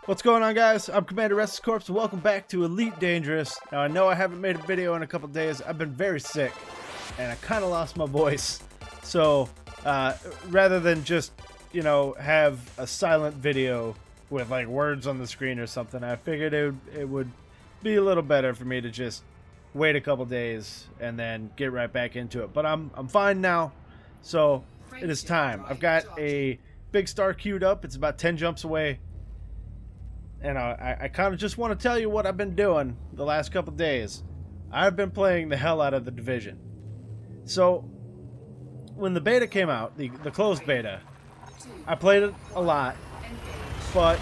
What's going on, guys? I'm Commander RestlessCorpse, and welcome back to Elite Dangerous. Now, I know I haven't made a video in a couple days. I've been very sick, and I kind of lost my voice. So, rather than just, have a silent video with, like, words on the screen or something, I figured it would be a little better for me to just wait a couple days and then get right back into it. But I'm fine now, so it is time. I've got a big star queued up. It's about 10 jumps away. And I kind of just want to tell you what I've been doing the last couple days. I've been playing the hell out of The Division. So, when the beta came out, the closed beta, I played it a lot, but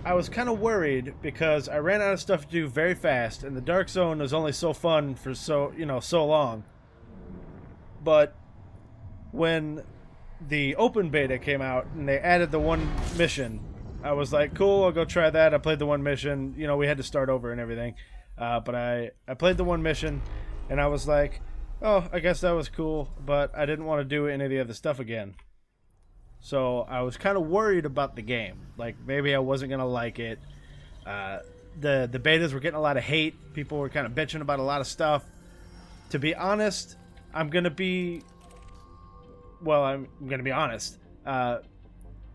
I was kind of worried because I ran out of stuff to do very fast, and the Dark Zone was only so fun for so long. But when the open beta came out and they added the one mission, I was like, cool, I'll go try that. I played the one mission. We had to start over and everything. But I played the one mission, and I was like, oh, I guess that was cool, but I didn't want to do any of the other stuff again. So I was kind of worried about the game. Like, maybe I wasn't going to like it. The betas were getting a lot of hate. People were kind of bitching about a lot of stuff. To be honest, I'm going to be honest.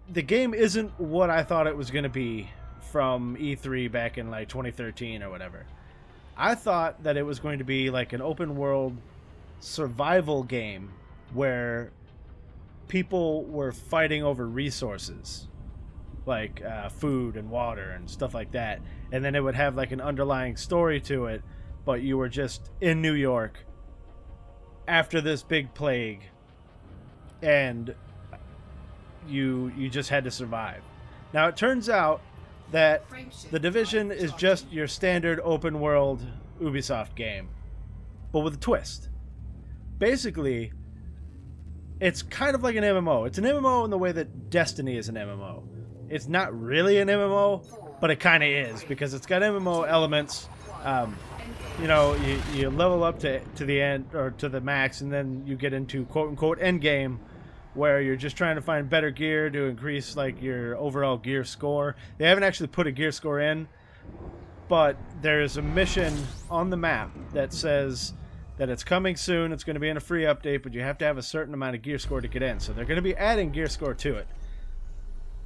The game isn't what I thought it was going to be from E3 back in like 2013 or whatever. I thought that it was going to be like an open world survival game where people were fighting over resources like food and water and stuff like that, and then it would have like an underlying story to it, but you were just in New York after this big plague, and you just had to survive. Now it turns out that The Division is just your standard open world Ubisoft game, but with a twist. Basically, it's kind of like an MMO. It's an MMO in the way that Destiny is an MMO. It's not really an MMO, but it kind of is, because it's got MMO elements. You level up to the end, or to the max, and then you get into quote-unquote endgame, where you're just trying to find better gear to increase like your overall gear score. They haven't actually put a gear score in, but there's a mission on the map that says that it's coming soon. It's going to be in a free update, but you have to have a certain amount of gear score to get in. So they're going to be adding gear score to it.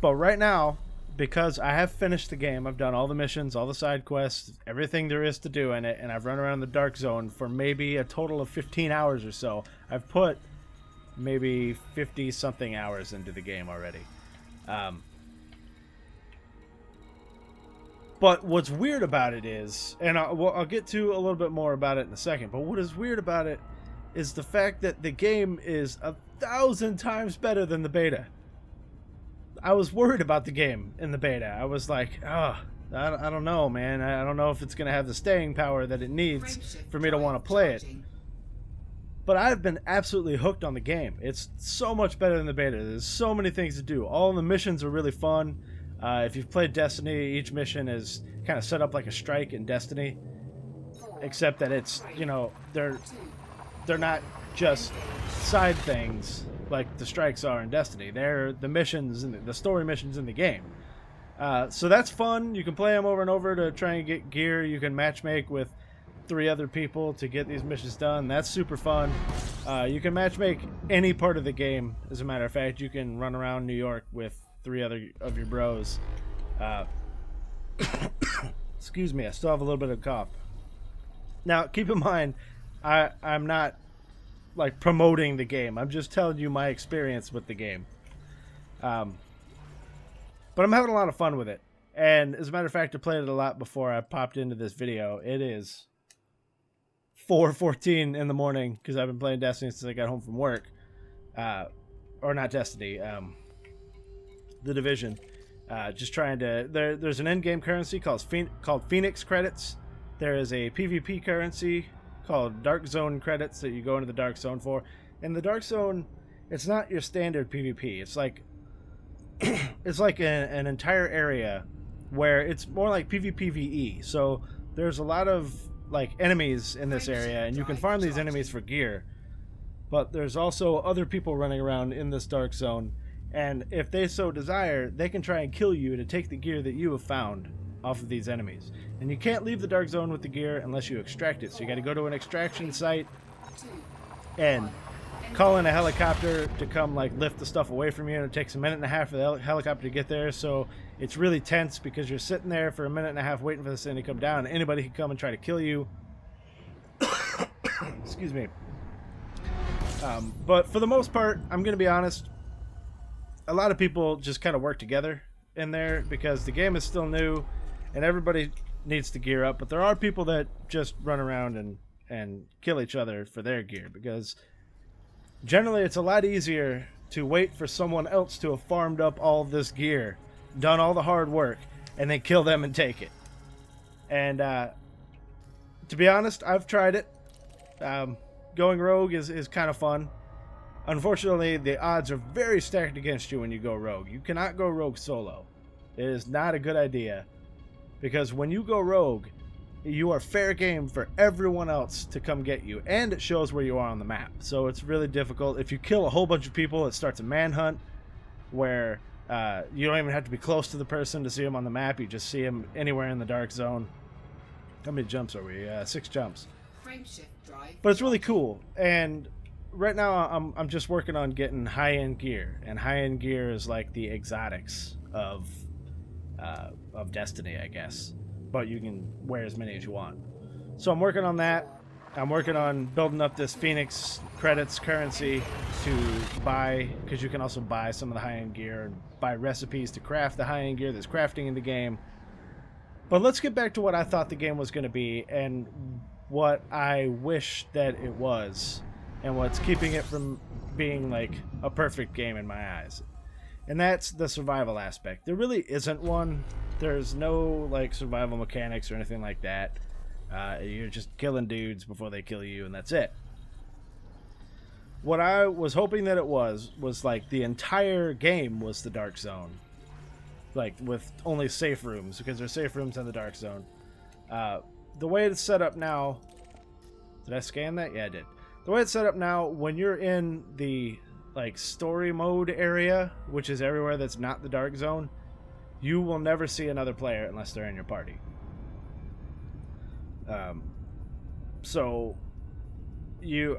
But right now, because I have finished the game, I've done all the missions, all the side quests, everything there is to do in it, and I've run around the Dark Zone for maybe a total of 15 hours or so. I've put maybe 50 something hours into the game already. But what's weird about it is, and I'll get to a little bit more about it in a second, but what is weird about it is the fact that the game is 1,000 times better than the beta. I was worried about the game in the beta. I was like, I don't know, man. I don't know if it's going to have the staying power that it needs for me to want to play it. But I've been absolutely hooked on the game. It's so much better than the beta. There's so many things to do. All the missions are really fun. If you've played Destiny, each mission is kind of set up like a strike in Destiny, except that it's, they're not just side things like the strikes are in Destiny. They're the missions and the story missions in the game. So that's fun. You can play them over and over to try and get gear. You can matchmake with 3 other people to get these missions done. That's super fun. You can matchmake any part of the game. As a matter of fact, you can run around New York with 3 other of your bros. Excuse me, I still have a little bit of cough. Now, keep in mind, I'm not like promoting the game. I'm just telling you my experience with the game. But I'm having a lot of fun with it. And as a matter of fact, I played it a lot before I popped into this video. It is 4:14 in the morning because I've been playing Destiny since I got home from work. Or not Destiny, The Division. Just trying to... There's an in-game currency called Phoenix credits. There is a PvP currency called Dark Zone credits that you go into the Dark Zone for. And the Dark Zone, it's not your standard PvP. It's like it's like an entire area where it's more like PvPvE. So there's a lot of like enemies in this area, and you can farm these enemies for gear. But there's also other people running around in this Dark Zone, And if they so desire, they can try and kill you to take the gear that you have found off of these enemies. And you can't leave the dark zone with the gear unless you extract it. So you got to go to an extraction site and call in a helicopter to come like lift the stuff away from you, and it takes a minute and a half for the helicopter to get there. So it's really tense because you're sitting there for a minute and a half waiting for this thing to come down. Anybody can come and try to kill you. Excuse me. But for the most part, I'm going to be honest, a lot of people just kind of work together in there because the game is still new and everybody needs to gear up. But there are people that just run around and kill each other for their gear, because generally it's a lot easier to wait for someone else to have farmed up all this gear, done all the hard work, and then kill them and take it. And to be honest, I've tried it. Going rogue is kind of fun. Unfortunately, the odds are very stacked against you when you go rogue. You cannot go rogue solo. It is not a good idea, because when you go rogue, you are fair game for everyone else to come get you, and it shows where you are on the map. So it's really difficult. If you kill a whole bunch of people, it starts a manhunt where you don't even have to be close to the person to see them on the map. You just see them anywhere in the dark zone. How many jumps are we? 6 jumps. But it's really cool. And right now I'm just working on getting high-end gear, and high-end gear is like the exotics of Destiny, I guess. But you can wear as many as you want. So I'm working on that. I'm working on building up this Phoenix credits currency to buy, because you can also buy some of the high-end gear and buy recipes to craft the high-end gear. There's crafting in the game. But let's get back to what I thought the game was going to be and what I wish that it was, and what's keeping it from being like a perfect game in my eyes. And that's the survival aspect. There really isn't one. There's no like survival mechanics or anything like that. You're just killing dudes before they kill you, and that's it. What I was hoping that it was like the entire game was the dark zone, like with only safe rooms, because there's safe rooms in the dark zone. The way it's set up now, did I scan that? Yeah, I did. The way it's set up now, when you're in the like story mode area, which is everywhere that's not the dark zone, you will never see another player unless they're in your party. So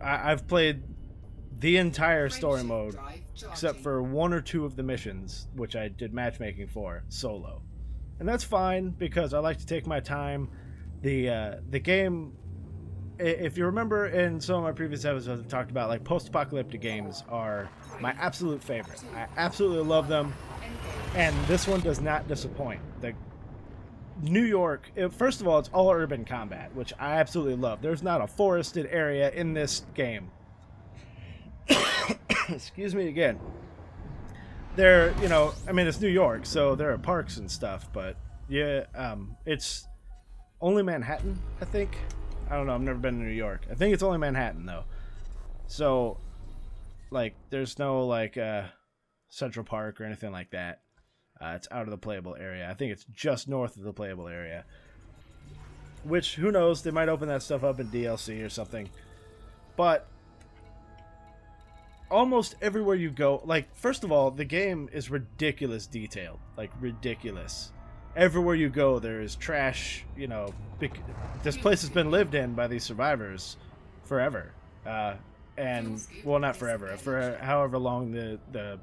I've played the entire story mode except for 1 or 2 of the missions, which I did matchmaking for solo, and that's fine because I like to take my time. The game, if you remember in some of my previous episodes, I've talked about like post-apocalyptic games are my absolute favorite. I absolutely love them, and this one does not disappoint. The New York, first of all, it's all urban combat, which I absolutely love. There's not a forested area in this game. Excuse me again. There, you know, I mean, it's New York, so there are parks and stuff, but yeah, it's only Manhattan, I think. I don't know, I've never been to New York. I think it's only Manhattan, though. So, like, there's no, like, Central Park or anything like that. It's out of the playable area. I think it's just north of the playable area. Which, who knows, they might open that stuff up in DLC or something. But almost everywhere you go, like, first of all, the game is ridiculous detailed. Like, ridiculous. Everywhere you go, there is trash, you know. This place has been lived in by these survivors forever. And, well, not forever. For however long the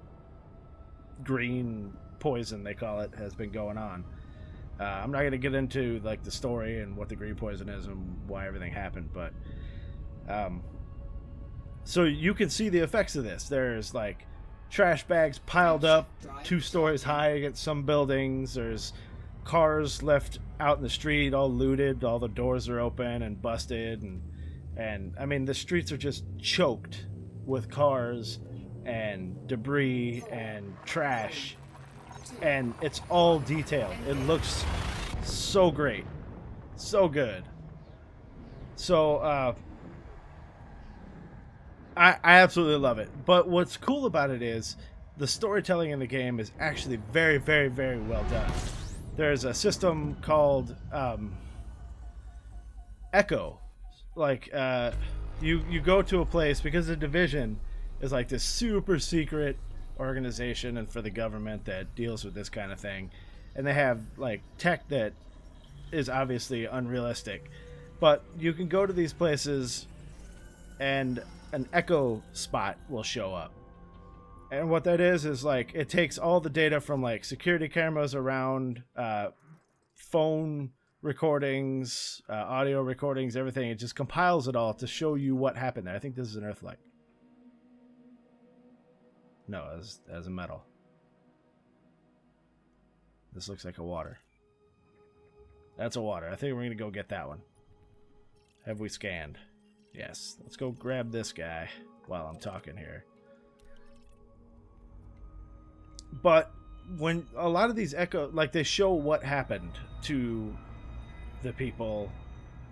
green poison, they call it, has been going on. I'm not going to get into, like, the story and what the green poison is and why everything happened, but so you can see the effects of this. There's, like, trash bags piled up 2 stories high against some buildings. There's cars left out in the street, all looted. All the doors are open and busted, and I mean, the streets are just choked with cars and debris and trash, and it's all detailed. It looks so great, so good. So I absolutely love it. But what's cool about it is the storytelling in the game is actually very, very, very well done. There's a system called Echo. Like, you go to a place, because the Division is like this super secret, organization and for the government that deals with this kind of thing, and they have like tech that is obviously unrealistic, but you can go to these places and an echo spot will show up. And what that is like it takes all the data from like security cameras around, phone recordings, audio recordings, everything. It just compiles it all to show you what happened there. I think this is an Earthlight. No, as a metal. This looks like a water. That's a water. I think we're going to go get that one. Have we scanned? Yes. Let's go grab this guy while I'm talking here. But when a lot of these echo, like they show what happened to the people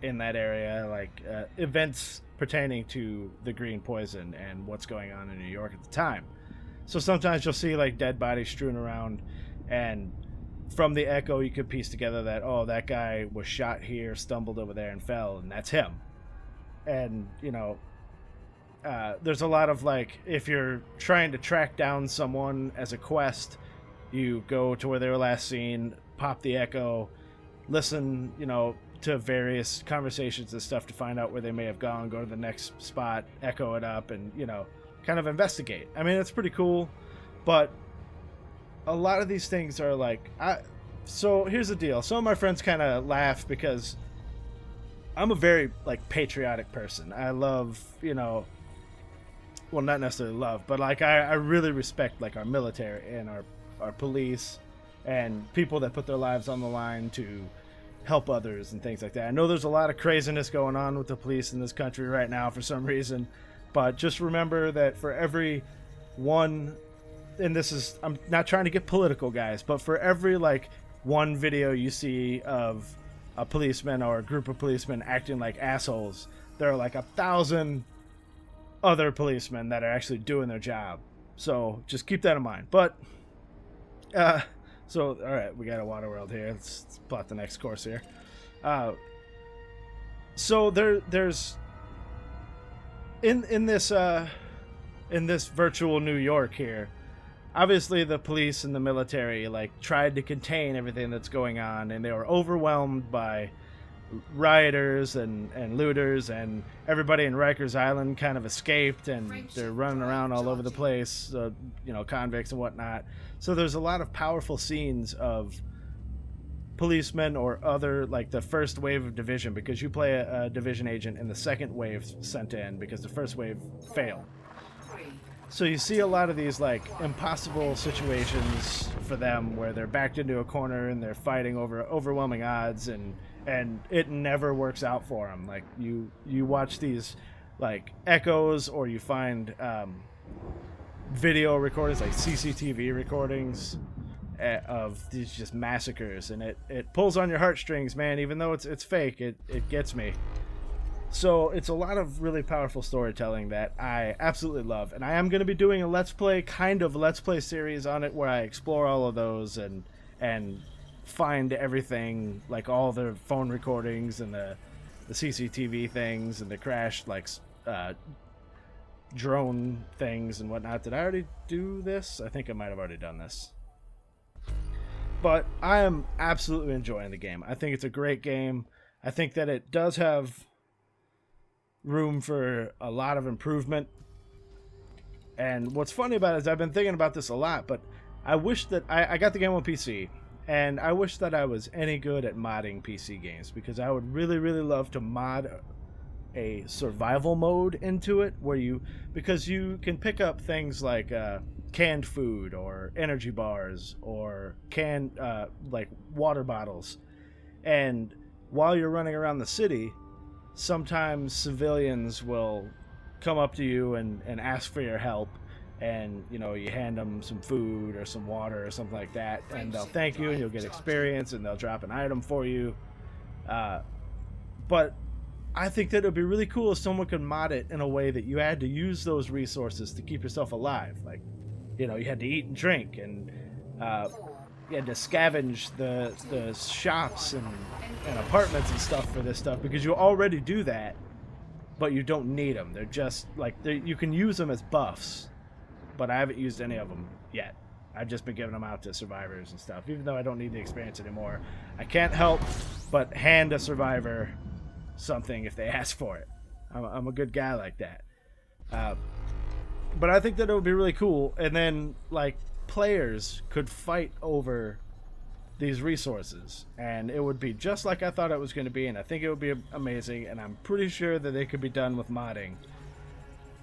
in that area, like events pertaining to the green poison and what's going on in New York at the time. So sometimes you'll see like dead bodies strewn around, and from the echo you could piece together that, oh, that guy was shot here, stumbled over there and fell, and that's him. And you know, there's a lot of like, if you're trying to track down someone as a quest, you go to where they were last seen, pop the echo, listen, you know, to various conversations and stuff to find out where they may have gone, go to the next spot, echo it up, and, you know, kind of investigate. I mean, it's pretty cool, but a lot of these things are like, so here's the deal. Some of my friends kind of laugh because I'm a very, like, patriotic person. I love, you know, well, not necessarily love, but, like, I really respect, like, our military and our police and people that put their lives on the line to help others and things like that. I know there's a lot of craziness going on with the police in this country right now for some reason, but just remember that for every one, and this is, I'm not trying to get political, guys, but for every, like, one video you see of a policeman or a group of policemen acting like assholes, there are like 1,000 other policemen that are actually doing their job. So just keep that in mind. But so all right, we got a water world here. Let's plot the next course here. So there's in this virtual New York here, obviously the police and the military like tried to contain everything that's going on, and they were overwhelmed by rioters and looters, and everybody in Rikers Island kind of escaped, and they're running around all over the place, you know, convicts and whatnot. So there's a lot of powerful scenes of policemen or other, like the first wave of division, because you play a division agent, and the second wave sent in because the first wave failed. So you see a lot of these like impossible situations for them where they're backed into a corner and they're fighting over overwhelming odds, and it never works out for them. Like you watch these like echoes, or you find video recordings, like CCTV recordings of these just massacres, and it pulls on your heartstrings, man. Even though it's fake, it gets me. So it's a lot of really powerful storytelling that I absolutely love, and I am going to be doing a let's play series on it where I explore all of those and find everything, like all the phone recordings and the CCTV things and the crash like drone things and whatnot. Did I already do this? I think I might have already done this. But I am absolutely enjoying the game. I think it's a great game. I think that it does have room for a lot of improvement. And what's funny about it is I've been thinking about this a lot, but I wish that I got the game on PC, and I wish that I was any good at modding PC games, because I would really, really love to mod a survival mode into it because you can pick up things like canned food or energy bars or canned like water bottles, and while you're running around the city, sometimes civilians will come up to you and ask for your help, and you know, you hand them some food or some water or something like that, and they'll thank you and you'll get experience and they'll drop an item for you. But I think that it would be really cool if someone could mod it in a way that you had to use those resources to keep yourself alive. Like, you know, you had to eat and drink, and you had to scavenge the shops and apartments and stuff for this stuff, because you already do that, but you don't need them. They're just like, you can use them as buffs, but I haven't used any of them yet. I've just been giving them out to survivors and stuff, even though I don't need the experience anymore. I can't help but hand a survivor something if they ask for it. I'm a good guy like that. But I think that it would be really cool, and then like players could fight over these resources, and it would be just like I thought it was going to be, and I think it would be amazing, and I'm pretty sure that it could be done with modding.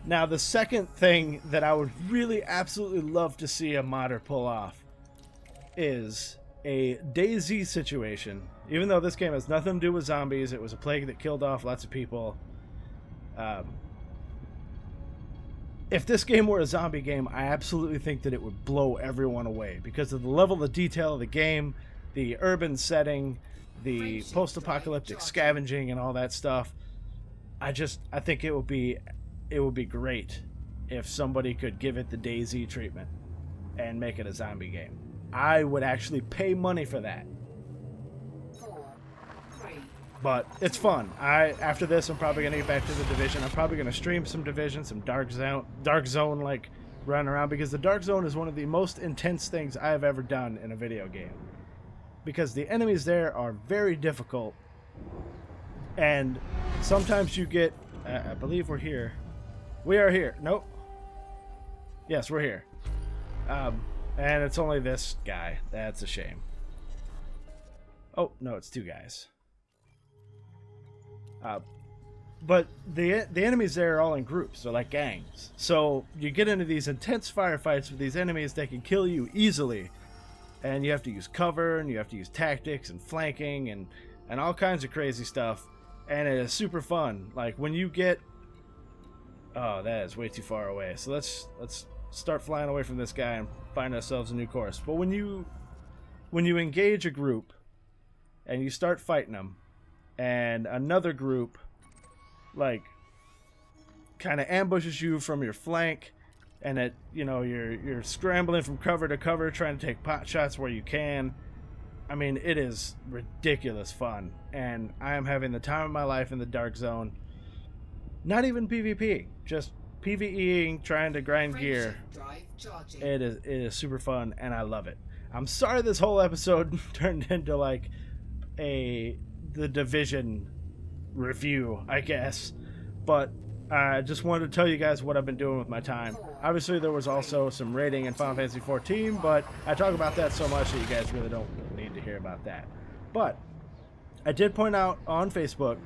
Now, the second thing that I would really absolutely love to see a modder pull off is a DayZ situation. Even though this game has nothing to do with zombies, it was a plague that killed off lots of people. If this game were a zombie game, I absolutely think that it would blow everyone away because of the level of detail of the game, the urban setting, the post-apocalyptic scavenging and all that stuff. I think it would be great if somebody could give it the DayZ treatment and make it a zombie game. I would actually pay money for that. But it's fun. After this, I'm probably gonna get back to the Division. I'm probably gonna stream some Division, some Dark Zone like running around, because the Dark Zone is one of the most intense things I have ever done in a video game. Because the enemies there are very difficult, and sometimes you get. I believe we're here. We are here. Nope. Yes, we're here. And it's only this guy. That's a shame. Oh no, it's two guys. But the enemies there are all in groups, they're like gangs. So you get into these intense firefights with these enemies that can kill you easily, and you have to use cover, and you have to use tactics and flanking and all kinds of crazy stuff, and it is super fun. Like when you get, oh, that is way too far away. So let's start flying away from this guy and find ourselves a new course. But when you engage a group and you start fighting them, and another group like kind of ambushes you from your flank, and it, you know, you're scrambling from cover to cover trying to take pot shots where you can. I mean, it is ridiculous fun, and I am having the time of my life in the Dark Zone. Not even PvP, just PvEing, trying to grind gear. It is super fun, and I love it. I'm sorry this whole episode turned into like the Division review, I guess, but I just wanted to tell you guys what I've been doing with my time. Obviously, there was also some raiding in Final Fantasy XIV, but I talk about that so much that you guys really don't need to hear about that. But I did point out on Facebook,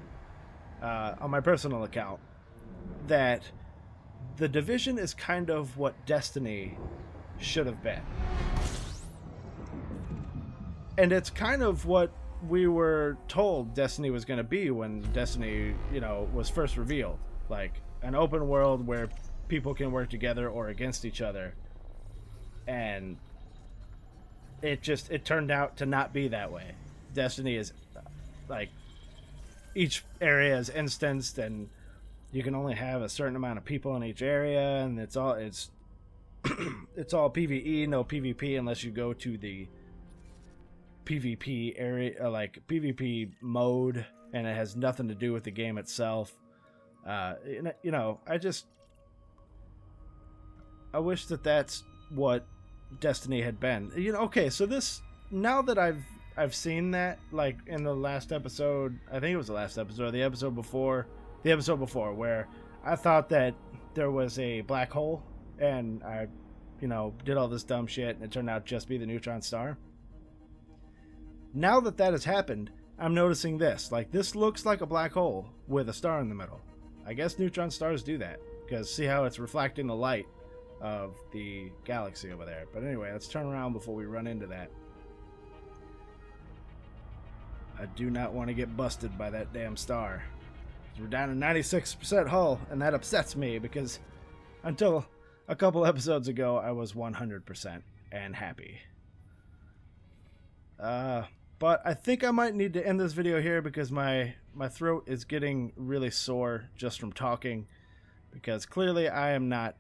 on my personal account, that the Division is kind of what Destiny should have been. And it's kind of what we were told Destiny was going to be when Destiny, you know, was first revealed. Like an open world where people can work together or against each other. And it turned out to not be that way. Destiny is like each area is instanced, and you can only have a certain amount of people in each area, and it's all PvE, no PvP unless you go to the PvP area, like PvP mode, and it has nothing to do with the game itself. You know, I wish that that's what Destiny had been. You know, okay, so this, now that I've seen that, like in the last episode, I think it was the last episode, the episode before, where I thought that there was a black hole, and I, you know, did all this dumb shit, and it turned out to just be the neutron star. Now that has happened, I'm noticing this. Like, this looks like a black hole with a star in the middle. I guess neutron stars do that, because see how it's reflecting the light of the galaxy over there. But anyway, let's turn around before we run into that. I do not want to get busted by that damn star. We're down to 96% hull, and that upsets me, because until a couple episodes ago, I was 100% and happy. But I think I might need to end this video here, because my throat is getting really sore just from talking, because clearly I am not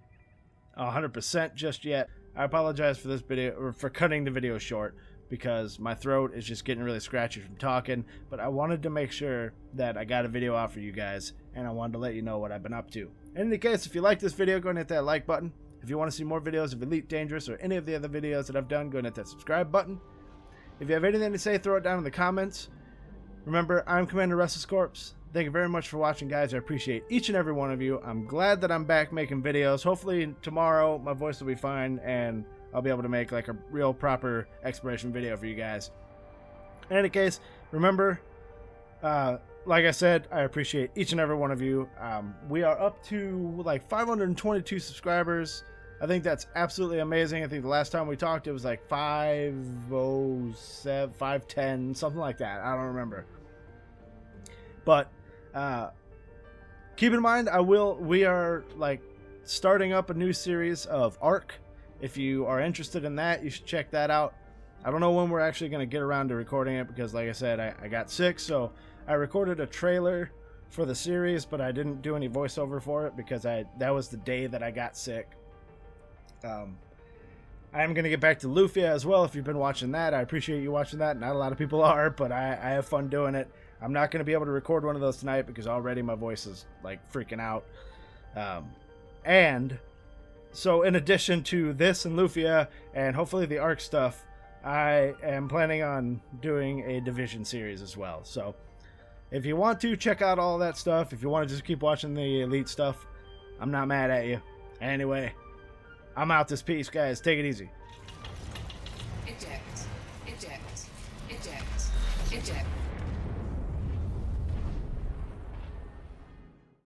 100% just yet. I apologize for this video, or for cutting the video short, because my throat is just getting really scratchy from talking, but I wanted to make sure that I got a video out for you guys, and I wanted to let you know what I've been up to. In any case, if you like this video, go and hit that like button. If you want to see more videos of Elite Dangerous or any of the other videos that I've done, go and hit that subscribe button. If you have anything to say, throw it down in the comments. Remember, I'm Commander RestlessCorpse. Thank you very much for watching, guys. I appreciate each and every one of you. I'm glad that I'm back making videos. Hopefully tomorrow my voice will be fine and I'll be able to make like a real proper exploration video for you guys. In any case, remember, like I said, I appreciate each and every one of you. We are up to like 522 subscribers. I think that's absolutely amazing. I think the last time we talked, it was like 507, 510, something like that. I don't remember. But keep in mind, we are like starting up a new series of Ark. If you are interested in that, you should check that out. I don't know when we're actually going to get around to recording it because, like I said, I got sick, so I recorded a trailer for the series, but I didn't do any voiceover for it because that was the day that I got sick. I'm going to get back to Lufia as well if you've been watching that. I appreciate you watching that. Not a lot of people are, but I have fun doing it. I'm not going to be able to record one of those tonight because already my voice is like freaking out. And so in addition to this and Lufia and hopefully the Ark stuff, I am planning on doing a Division series as well. So if you want to check out all that stuff, if you want to just keep watching the Elite stuff, I'm not mad at you. Anyway, I'm out this piece, guys. Take it easy. Eject. Eject. Eject. Eject.